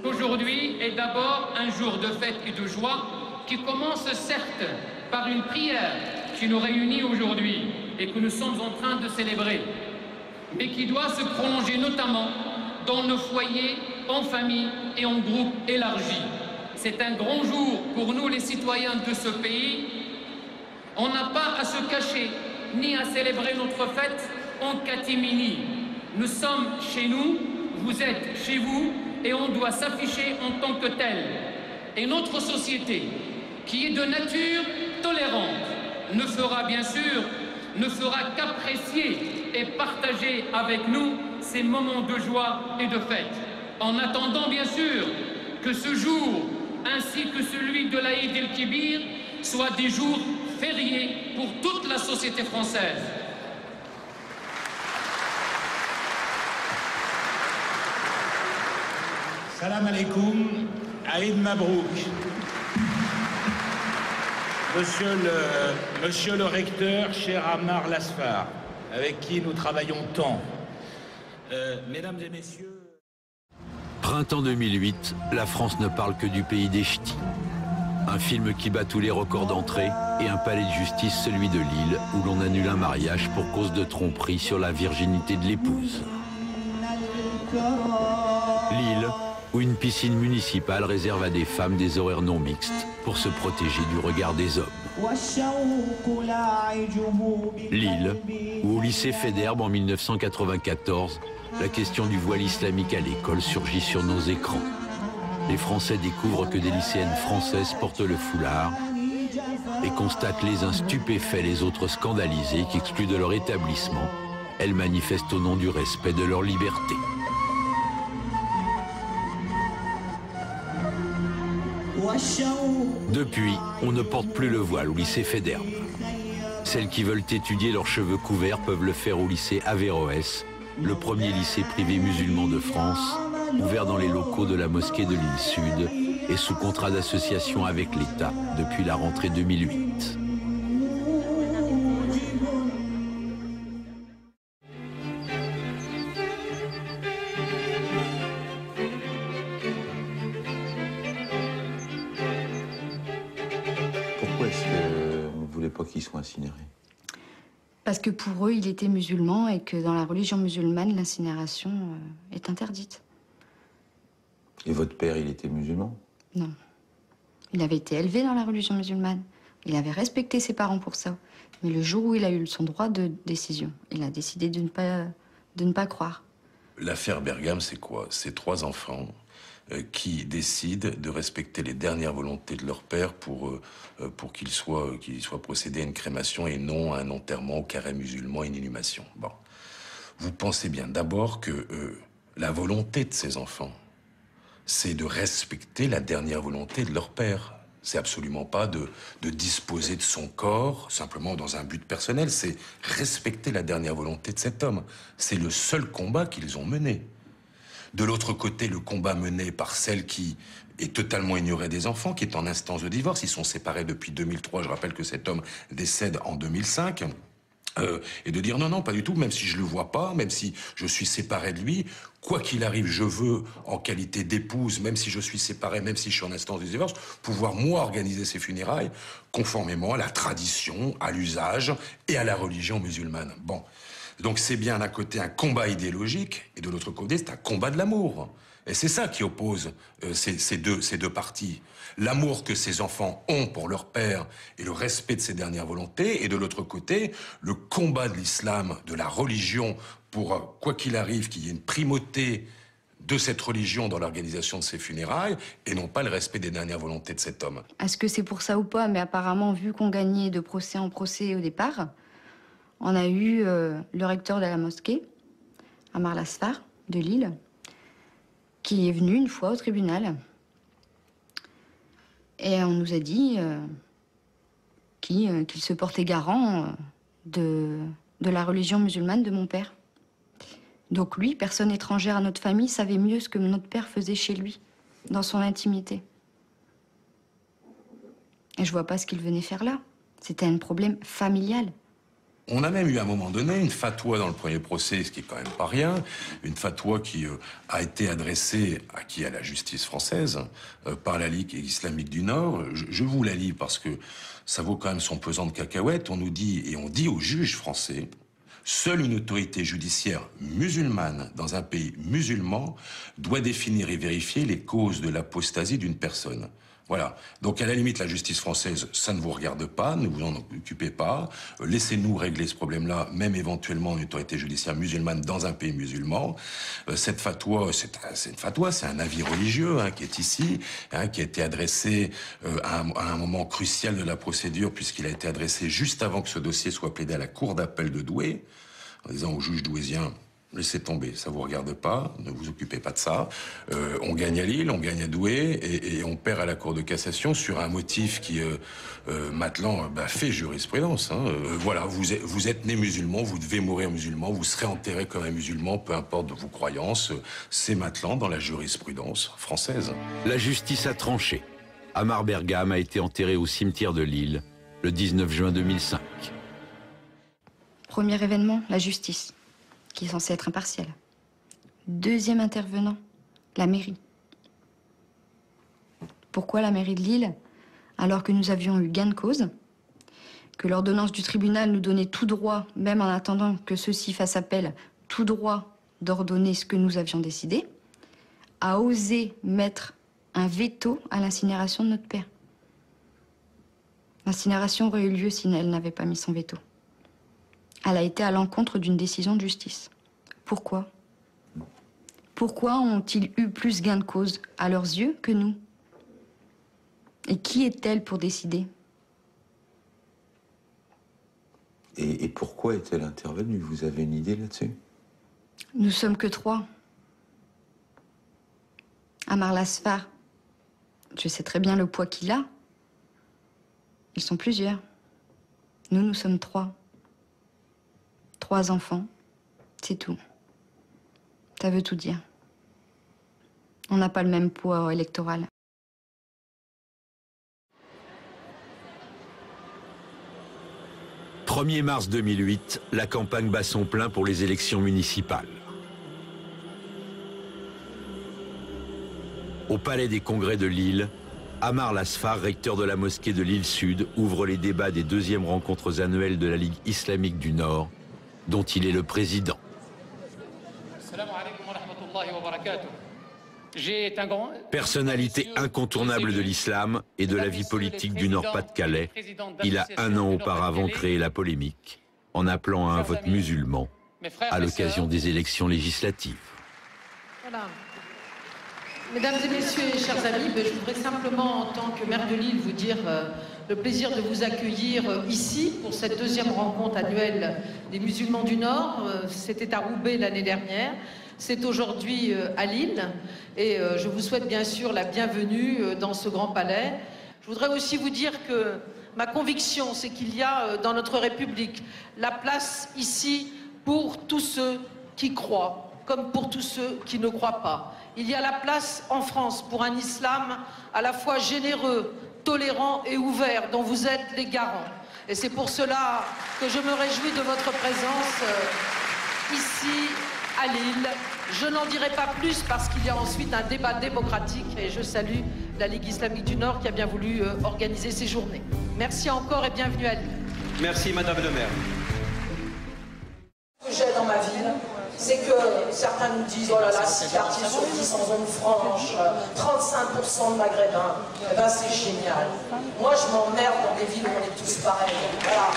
Aujourd'hui est d'abord un jour de fête et de joie qui commence certes par une prière qui nous réunit aujourd'hui et que nous sommes en train de célébrer, mais qui doit se prolonger notamment dans nos foyers, en famille et en groupe élargi. C'est un grand jour pour nous les citoyens de ce pays. On n'a pas à se cacher ni à célébrer notre fête en catimini. Nous sommes chez nous, vous êtes chez vous, et on doit s'afficher en tant que tel. Et notre société, qui est de nature tolérante, ne fera bien sûr, qu'apprécier et partager avec nous ces moments de joie et de fête. En attendant bien sûr que ce jour, ainsi que celui de l'Aïd el-Kibir, soient des jours fériés pour toute la société française. Salam alaikum, Aïd Mabrouk. Monsieur le recteur, cher Ammar Lasfar, avec qui nous travaillons tant. Mesdames et messieurs... Printemps 2008, la France ne parle que du pays des ch'tis. Un film qui bat tous les records d'entrée et un palais de justice, celui de Lille, où l'on annule un mariage pour cause de tromperie sur la virginité de l'épouse. Lille, où une piscine municipale réserve à des femmes des horaires non mixtes pour se protéger du regard des hommes. Lille, où au lycée Faidherbe en 1994, la question du voile islamique à l'école surgit sur nos écrans. Les Français découvrent que des lycéennes françaises portent le foulard et constatent les uns stupéfaits, les autres scandalisés, qu'exclus de leur établissement, elles manifestent au nom du respect de leur liberté. Depuis, on ne porte plus le voile au lycée Faidherbe. Celles qui veulent étudier leurs cheveux couverts peuvent le faire au lycée Averroès, le premier lycée privé musulman de France, ouvert dans les locaux de la mosquée de l'île Sud et sous contrat d'association avec l'État depuis la rentrée 2008. Pourquoi est-ce que vous ne voulez pas qu'ils soient incinérés? Parce que pour eux, il était musulman et que dans la religion musulmane, l'incinération est interdite. Et votre père, il était musulman? Non. Il avait été élevé dans la religion musulmane. Il avait respecté ses parents pour ça. Mais le jour où il a eu son droit de décision, il a décidé de ne pas croire. L'affaire Bergame, c'est quoi? C'est 3 enfants qui décident de respecter les dernières volontés de leur père pour qu'il soit procédé à une crémation et non à un enterrement au carré musulman et une inhumation. Bon. Vous pensez bien d'abord que la volonté de ces enfants, c'est de respecter la dernière volonté de leur père. C'est absolument pas de disposer de son corps simplement dans un but personnel, c'est respecter la dernière volonté de cet homme. C'est le seul combat qu'ils ont mené. De l'autre côté, le combat mené par celle qui est totalement ignorée des enfants, qui est en instance de divorce. Ils sont séparés depuis 2003. Je rappelle que cet homme décède en 2005. Et de dire non, non, pas du tout, même si je le vois pas, même si je suis séparé de lui, quoi qu'il arrive, je veux, en qualité d'épouse, même si je suis séparé, même si je suis en instance de divorce, pouvoir, moi, organiser ces funérailles conformément à la tradition, à l'usage et à la religion musulmane. Bon. Donc c'est bien d'un côté un combat idéologique, et de l'autre côté, c'est un combat de l'amour. Et c'est ça qui oppose ces deux parties. L'amour que ces enfants ont pour leur père et le respect de ses dernières volontés, et de l'autre côté, le combat de l'islam, de la religion, pour, quoi qu'il arrive, qu'il y ait une primauté de cette religion dans l'organisation de ces funérailles, et non pas le respect des dernières volontés de cet homme. Est-ce que c'est pour ça ou pas? Mais apparemment, vu qu'on gagnait de procès en procès au départ, on a eu le recteur de la mosquée, Ammar Lasfar, de Lille, qui est venu une fois au tribunal. Et on nous a dit qu'il se portait garant de la religion musulmane de mon père. Donc lui, personne étrangère à notre famille, savait mieux ce que notre père faisait chez lui, dans son intimité. Et je vois pas ce qu'il venait faire là. C'était un problème familial. On a même eu à un moment donné une fatwa dans le premier procès, ce qui est quand même pas rien, une fatwa qui a été adressée à la justice française par la Ligue islamique du Nord. Je vous la lis parce que ça vaut quand même son pesant de cacahuètes. On nous dit, et on dit aux juges français, seule une autorité judiciaire musulmane dans un pays musulman doit définir et vérifier les causes de l'apostasie d'une personne. Voilà. Donc, à la limite, la justice française, ça ne vous regarde pas, ne vous en occupez pas. Laissez-nous régler ce problème-là, même éventuellement une autorité judiciaire musulmane dans un pays musulman. Cette fatwa, c'est une fatwa, c'est un avis religieux qui est ici, qui a été adressé à un moment crucial de la procédure, puisqu'il a été adressé juste avant que ce dossier soit plaidé à la cour d'appel de Douai, en disant au juge douaisien: laissez tomber, ça vous regarde pas, ne vous occupez pas de ça. On gagne à Lille, on gagne à Douai, et on perd à la Cour de cassation sur un motif qui, maintenant, fait jurisprudence. Voilà, vous êtes né musulman, vous devez mourir musulman, vous serez enterré comme un musulman, peu importe vos croyances. C'est maintenant dans la jurisprudence française. La justice a tranché. Amar Bergam a été enterré au cimetière de Lille le 19 juin 2005. Premier événement, la justice, qui est censée être impartiale. Deuxième intervenant, la mairie. Pourquoi la mairie de Lille, alors que nous avions eu gain de cause, que l'ordonnance du tribunal nous donnait tout droit, même en attendant que ceux-ci fassent appel, tout droit d'ordonner ce que nous avions décidé, a osé mettre un veto à l'incinération de notre père. L'incinération aurait eu lieu si elle n'avait pas mis son veto. Elle a été à l'encontre d'une décision de justice. Pourquoi? Pourquoi ont-ils eu plus gain de cause à leurs yeux que nous? Et qui est-elle pour décider? Et pourquoi est-elle intervenue? Vous avez une idée là-dessus? Nous sommes que 3. Amar Lasfar, je sais très bien le poids qu'il a. Ils sont plusieurs. Nous sommes 3. 3 enfants, c'est tout. Ça veut tout dire. On n'a pas le même poids électoral. « 1er mars 2008, la campagne bat son plein pour les élections municipales. Au Palais des Congrès de Lille, Amar Lasfar, recteur de la mosquée de Lille-Sud, ouvre les débats des 2e rencontres annuelles de la Ligue islamique du Nord, dont il est le président. Personnalité incontournable de l'islam et de la vie politique du Nord-Pas-de-Calais, il a 1 an auparavant créé la polémique en appelant à un vote musulman à l'occasion des élections législatives. Voilà. Mesdames et messieurs et chers amis, je voudrais simplement, en tant que maire de Lille, vous dire le plaisir de vous accueillir ici pour cette 2e rencontre annuelle des musulmans du Nord. C'était à Roubaix l'année dernière, c'est aujourd'hui à Lille et je vous souhaite bien sûr la bienvenue dans ce grand palais. Je voudrais aussi vous dire que ma conviction, c'est qu'il y a dans notre République la place ici pour tous ceux qui croient, comme pour tous ceux qui ne croient pas. Il y a la place en France pour un islam à la fois généreux, tolérant et ouvert, dont vous êtes les garants. Et c'est pour cela que je me réjouis de votre présence ici à Lille. Je n'en dirai pas plus parce qu'il y a ensuite un débat démocratique et je salue la Ligue islamique du Nord qui a bien voulu organiser ces journées. Merci encore et bienvenue à Lille. Merci Madame le maire. Ce que j'ai dans ma ville, c'est que certains nous disent, oh là là, 6 quartiers sur 10 en zone franche, 35% de maghrébins, eh ben c'est génial. Moi je m'emmerde dans des villes où on est tous pareils. Voilà.